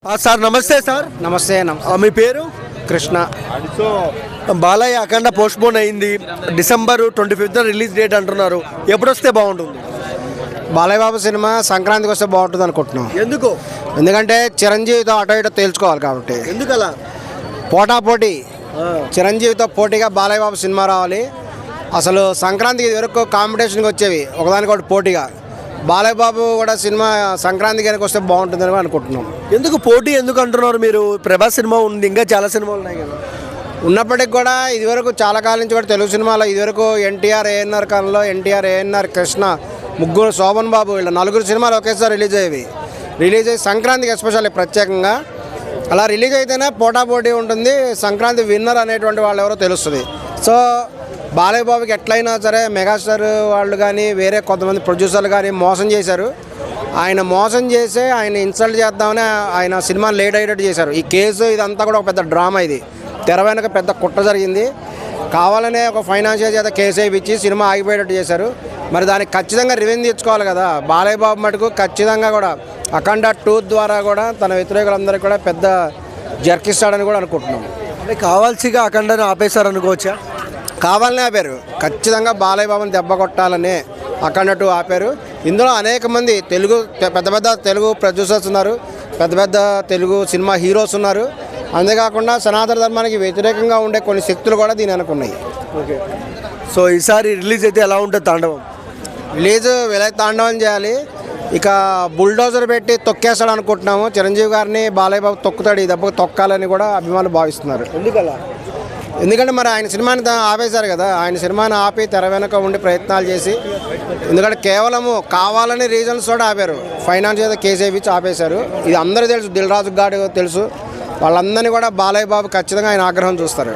Sir నమస్తే sir. నమస్తే. మీ పేరు? కృష్ణ. సో బాలయ్య అఖండ పోస్ట్ పోన్ అయింది, December 25th రిలీజ్ డేట్ అంటున్నారు. ఎప్పుడు వస్తే బాగుంటుంది? బాలయ్య బాబు సినిమా సంక్రాంతికి వస్తే బాగుంటుంది అనుకుంటున్నాం. ఎందుకు? ఎందుకంటే చిరంజీవితో అటో ఇటో తేల్చుకోవాలి కాబట్టి. ఎందుకలా? పోటీ చిరంజీవితో పోటీగా బాలయ్య బాబు సినిమా రావాలి. అసలు సంక్రాంతికి ఇది వరకు కాంపిటీషన్కి వచ్చేవి ఒకదానికొకటి పోటీగా. బాలయ్య బాబు కూడా సినిమా సంక్రాంతికి కనుక వస్తే బాగుంటుందని అనుకుంటున్నాం. ఎందుకు పోటీ ఎందుకు అంటున్నారు మీరు? ప్రభాస్ సినిమా ఉంది, ఇంకా చాలా సినిమాలు ఉన్నాయి కదా. ఉన్నప్పటికి కూడా ఇదివరకు చాలా కాలం నుంచి కూడా తెలుగు సినిమాలో ఇదివరకు ఎన్టీఆర్ ఏఎన్ఆర్ కాలంలో ఎన్టీఆర్ ఏఎన్ఆర్ కృష్ణ ముగ్గురు, శోభన్ బాబు, వీళ్ళ నలుగురు సినిమాలు ఒకేసారి రిలీజ్ అయ్యి సంక్రాంతికి ఎస్పెషల్లీ ప్రత్యేకంగా అలా రిలీజ్ అయితేనే పోటీ ఉంటుంది. సంక్రాంతి విన్నర్ అనేటువంటి వాళ్ళు ఎవరో తెలుస్తుంది. సో బాలయ్య బాబుకి ఎట్లయినా సరే మెగాస్టార్ వాళ్ళు కానీ వేరే కొంతమంది ప్రొడ్యూసర్లు కానీ మోసం చేశారు. ఆయన మోసం చేసి ఆయన ఇన్సల్ట్ చేద్దామని ఆయన సినిమాని లేట్ అయ్యేటట్టు చేశారు. ఈ కేసు ఇదంతా కూడా ఒక పెద్ద డ్రామా. ఇది తెర వెనక పెద్ద కుట్ర జరిగింది. కావాలనే ఒక ఫైనాన్షియల్ చేత కేసు వేయించి సినిమా ఆగిపోయేటట్టు చేశారు. మరి దానికి ఖచ్చితంగా రివెంజ్ తెచ్చుకోవాలి కదా. బాలయ్య బాబు మటుకు ఖచ్చితంగా కూడా అఖండ 2 ద్వారా కూడా తన వ్యతిరేకులందరికీ కూడా పెద్ద జర్కిస్తాడని కూడా అనుకుంటున్నాం. అంటే కావాల్సిగా అఖండను ఆపేశారు అనుకోవచ్చా? కావాలనే ఆపారు. ఖచ్చితంగా బాలయ్య బాబుని దెబ్బ కొట్టాలని అఖండ 2 ఆపారు. ఇందులో అనేక మంది పెద్ద తెలుగు ప్రొడ్యూసర్స్ ఉన్నారు, పెద్ద తెలుగు సినిమా హీరోస్ ఉన్నారు. అంతేకాకుండా సనాతన ధర్మానికి వ్యతిరేకంగా ఉండే కొన్ని శక్తులు కూడా దీని అనుకున్నాయి. ఓకే. సో ఈసారి రిలీజ్ అయితే ఎలా ఉంటుంది తాండవం? రిలీజ్ ఎలా తాండవం చేయాలి. ఇక బుల్డోజర్ పెట్టి తొక్కేస్తాడు అనుకుంటున్నాము. చిరంజీవి గారిని బాలయ్య బాబు తొక్కుతాడు, ఈ దెబ్బకు తొక్కాలని కూడా అభిమానులు భావిస్తున్నారు. ఎందుకలా? ఎందుకంటే మరి ఆయన సినిమాని ఆపేశారు కదా. ఆయన సినిమాని ఆపి తెర వెనక ఉండి ప్రయత్నాలు చేసి, ఎందుకంటే కేవలము కావాలని రీజన్స్ కూడా ఆపారు. ఫైనాన్షియల్ కేసు వేయించి ఆపేశారు. ఇది అందరూ తెలుసు, దిల్ రాజు గారు తెలుసు. వాళ్ళందరినీ కూడా బాలయ్య బాబు ఖచ్చితంగా ఆయన ఆగ్రహం చూస్తారు.